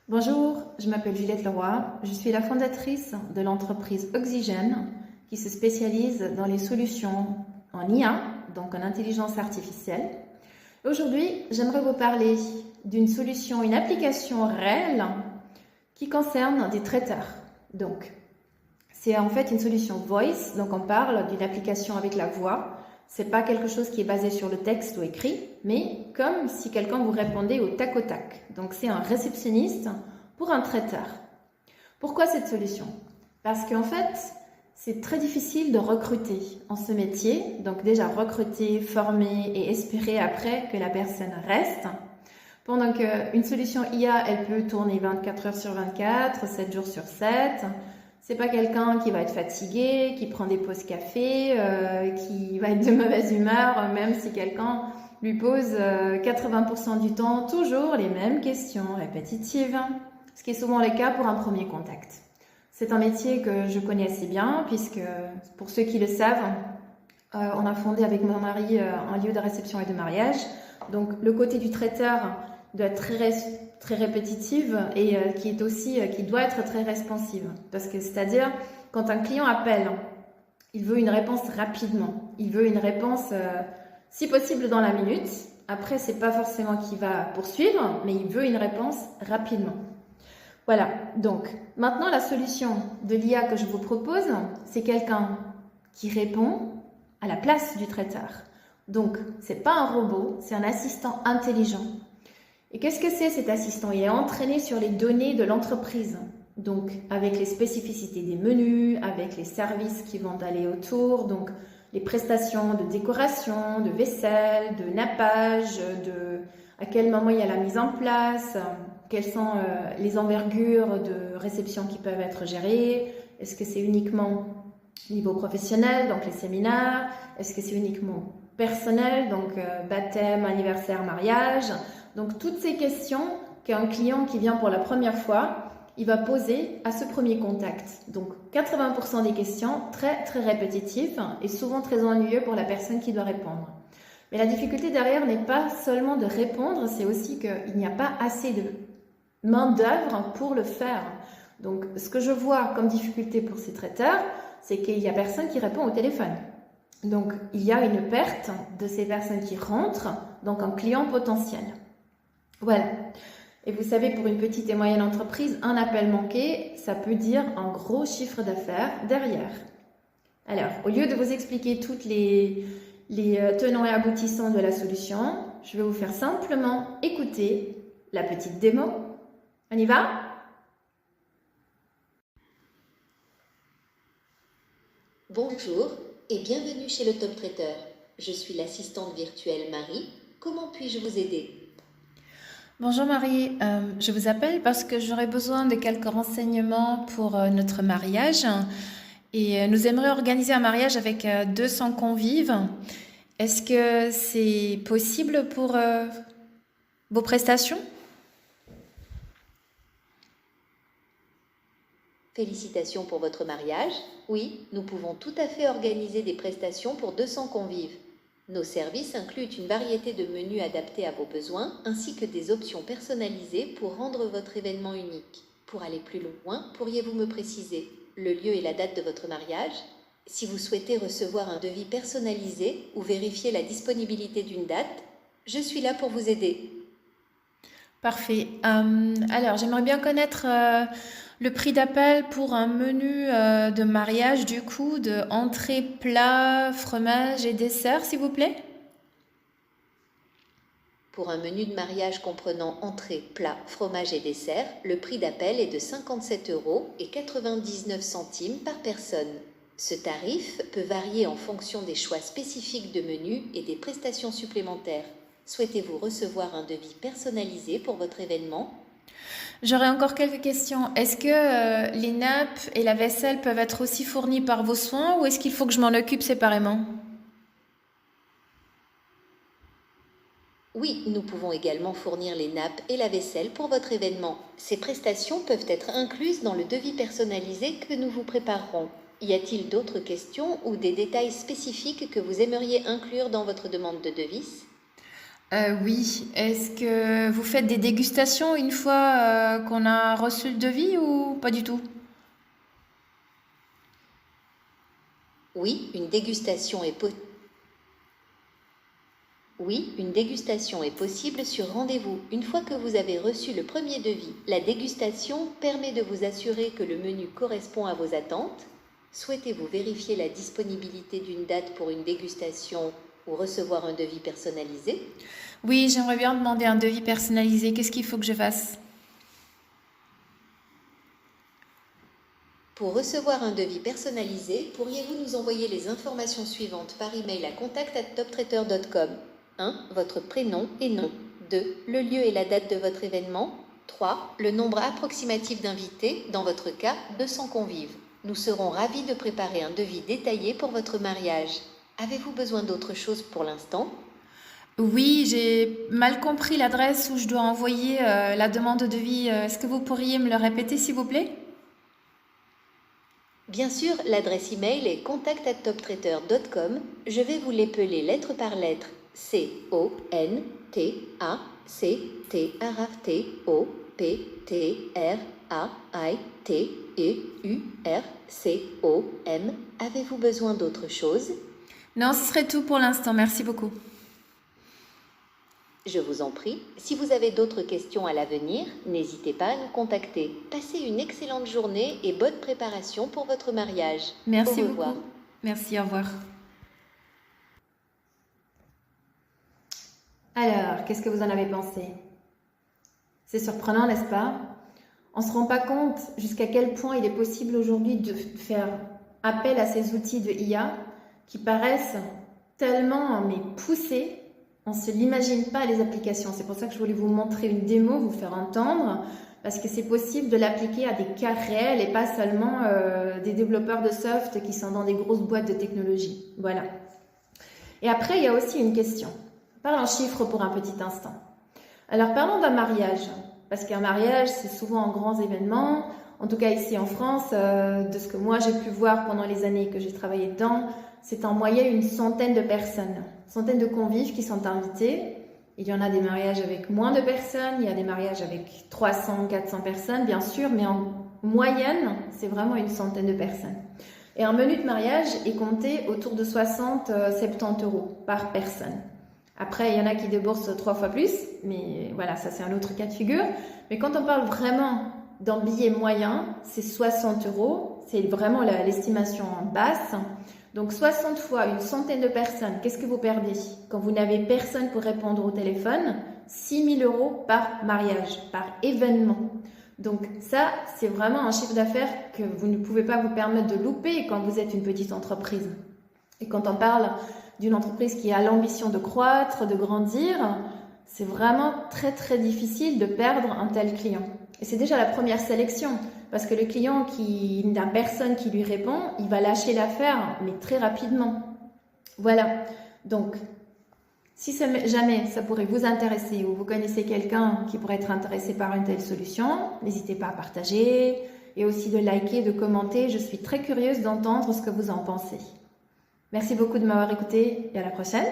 Bonjour, je m'appelle Juliette Leroy. Je suis la fondatrice de l'entreprise Oxygène qui se spécialise dans les solutions en IA, donc en intelligence artificielle. Aujourd'hui, j'aimerais vous parler d'une solution, une application réelle qui concerne des traiteurs. Donc, c'est en fait une solution voice, donc on parle d'une application avec la voix. C'est pas quelque chose qui est basé sur le texte ou écrit, mais comme si quelqu'un vous répondait au tac au tac. Donc c'est un réceptionniste pour un traiteur. Pourquoi cette solution? Parce qu'en fait, c'est très difficile de recruter en ce métier. Donc déjà recruter, former et espérer après que la personne reste. Pendant qu'une solution IA, elle peut tourner 24 heures sur 24, 7 jours sur 7. C'est pas quelqu'un qui va être fatigué, qui prend des pauses café, qui va être de mauvaise humeur, même si quelqu'un lui pose 80% du temps toujours les mêmes questions répétitives, ce qui est souvent le cas pour un premier contact. C'est un métier que je connais assez bien, puisque pour ceux qui le savent, on a fondé avec mon mari un lieu de réception et de mariage. Donc le côté du traiteur doit être très répétitive et qui doit être très responsive. Parce que c'est-à-dire, quand un client appelle, il veut une réponse rapidement. Il veut une réponse, si possible, dans la minute. Après, c'est pas forcément qu'il va poursuivre, mais il veut une réponse rapidement. Voilà. Donc, maintenant, la solution de l'IA que je vous propose, c'est quelqu'un qui répond à la place du traiteur. Donc, c'est pas un robot, c'est un assistant intelligent. Et qu'est-ce que c'est cet assistant? Il est entraîné sur les données de l'entreprise, donc avec les spécificités des menus, avec les services qui vont aller autour, donc les prestations de décoration, de vaisselle, de nappage, à quel moment il y a la mise en place, quelles sont les envergures de réception qui peuvent être gérées, est-ce que c'est uniquement niveau professionnel, donc les séminaires, est-ce que c'est uniquement personnel, donc baptême, anniversaire, mariage. Donc toutes ces questions qu'un client qui vient pour la première fois, il va poser à ce premier contact. Donc 80% des questions très répétitives et souvent très ennuyeux pour la personne qui doit répondre. Mais la difficulté derrière n'est pas seulement de répondre, c'est aussi qu'il n'y a pas assez de main-d'œuvre pour le faire. Donc ce que je vois comme difficulté pour ces traiteurs, c'est qu'il n'y a personne qui répond au téléphone. Donc il y a une perte de ces personnes qui rentrent, donc un client potentiel. Voilà. Et vous savez, pour une petite et moyenne entreprise, un appel manqué, ça peut dire un gros chiffre d'affaires derrière. Alors, au lieu de vous expliquer toutes les tenants et aboutissants de la solution, je vais vous faire simplement écouter la petite démo. On y va? Bonjour et bienvenue chez le Top Traiteur. Je suis l'assistante virtuelle Marie. Comment puis-je vous aider? Bonjour Marie, je vous appelle parce que j'aurais besoin de quelques renseignements pour notre mariage et nous aimerions organiser un mariage avec 200 convives. Est-ce que c'est possible pour vos prestations? Félicitations pour votre mariage. Oui, nous pouvons tout à fait organiser des prestations pour 200 convives. Nos services incluent une variété de menus adaptés à vos besoins, ainsi que des options personnalisées pour rendre votre événement unique. Pour aller plus loin, pourriez-vous me préciser le lieu et la date de votre mariage? Si vous souhaitez recevoir un devis personnalisé ou vérifier la disponibilité d'une date, je suis là pour vous aider. Parfait. Alors, j'aimerais bien connaître le prix d'appel pour un menu de mariage, du coup, de entrée, plat, fromage et dessert, s'il vous plaît. Pour un menu de mariage comprenant entrée, plat, fromage et dessert, le prix d'appel est de 57,99 € par personne. Ce tarif peut varier en fonction des choix spécifiques de menu et des prestations supplémentaires. Souhaitez-vous recevoir un devis personnalisé pour votre événement? J'aurais encore quelques questions. Est-ce que les nappes et la vaisselle peuvent être aussi fournies par vos soins ou est-ce qu'il faut que je m'en occupe séparément? Oui, nous pouvons également fournir les nappes et la vaisselle pour votre événement. Ces prestations peuvent être incluses dans le devis personnalisé que nous vous préparerons. Y a-t-il d'autres questions ou des détails spécifiques que vous aimeriez inclure dans votre demande de devis? Oui, est-ce que vous faites des dégustations une fois qu'on a reçu le devis ou pas du tout? Oui, une dégustation est Oui, une dégustation est possible sur rendez-vous. Une fois que vous avez reçu le premier devis, la dégustation permet de vous assurer que le menu correspond à vos attentes. Souhaitez-vous vérifier la disponibilité d'une date pour une dégustation ou recevoir un devis personnalisé? Oui, j'aimerais bien demander un devis personnalisé. Qu'est-ce qu'il faut que je fasse? Pour recevoir un devis personnalisé, pourriez-vous nous envoyer les informations suivantes par email à contact@toptraiteur.com? 1. Votre prénom et nom. 2. Le lieu et la date de votre événement. 3. Le nombre approximatif d'invités, dans votre cas 200 convives. Nous serons ravis de préparer un devis détaillé pour votre mariage. Avez-vous besoin d'autre chose pour l'instant? Oui, j'ai mal compris l'adresse où je dois envoyer la demande de devis. Est-ce que vous pourriez me le répéter, s'il vous plaît? Bien sûr, l'adresse email est contact@toptraiteur.com. Je vais vous l'épeler lettre par lettre. CONTACTTOPTRAITEURCOM. Avez-vous besoin d'autre chose? Non, ce serait tout pour l'instant. Merci beaucoup. Je vous en prie. Si vous avez d'autres questions à l'avenir, n'hésitez pas à nous contacter. Passez une excellente journée et bonne préparation pour votre mariage. Merci Au revoir. beaucoup. Merci, au revoir. Alors, qu'est-ce que vous en avez pensé? C'est surprenant, n'est-ce pas? On ne se rend pas compte jusqu'à quel point il est possible aujourd'hui de faire appel à ces outils de IA qui paraissent tellement poussés. On ne se l'imagine pas les applications. C'est pour ça que je voulais vous montrer une démo, vous faire entendre, parce que c'est possible de l'appliquer à des cas réels et pas seulement des développeurs de soft qui sont dans des grosses boîtes de technologie. Voilà. Et après, il y a aussi une question. Parlons en chiffres pour un petit instant. Alors, parlons d'un mariage, parce qu'un mariage, c'est souvent un grand événement. En tout cas, ici en France, de ce que moi j'ai pu voir pendant les années que j'ai travaillé dedans, c'est en moyenne une centaine de personnes, centaines de convives qui sont invités. Il y en a des mariages avec moins de personnes, il y a des mariages avec 300, 400 personnes, bien sûr, mais en moyenne, c'est vraiment une centaine de personnes. Et un menu de mariage est compté autour de 60, 70 euros par personne. Après, il y en a qui déboursent 3 fois plus, mais voilà, ça c'est un autre cas de figure. Mais quand on parle vraiment d'un billet moyen, c'est 60 euros, c'est vraiment l'estimation basse. Donc 60 fois une centaine de personnes, qu'est-ce que vous perdez? Quand vous n'avez personne pour répondre au téléphone, 6 000 euros par mariage, par événement. Donc ça, c'est vraiment un chiffre d'affaires que vous ne pouvez pas vous permettre de louper quand vous êtes une petite entreprise. Et quand on parle d'une entreprise qui a l'ambition de croître, de grandir, c'est vraiment très très difficile de perdre un tel client. Et c'est déjà la première sélection, parce que le client qui n'a personne qui lui répond, il va lâcher l'affaire, mais très rapidement. Voilà, donc si jamais ça pourrait vous intéresser ou vous connaissez quelqu'un qui pourrait être intéressé par une telle solution, n'hésitez pas à partager et aussi de liker, de commenter. Je suis très curieuse d'entendre ce que vous en pensez. Merci beaucoup de m'avoir écouté et à la prochaine.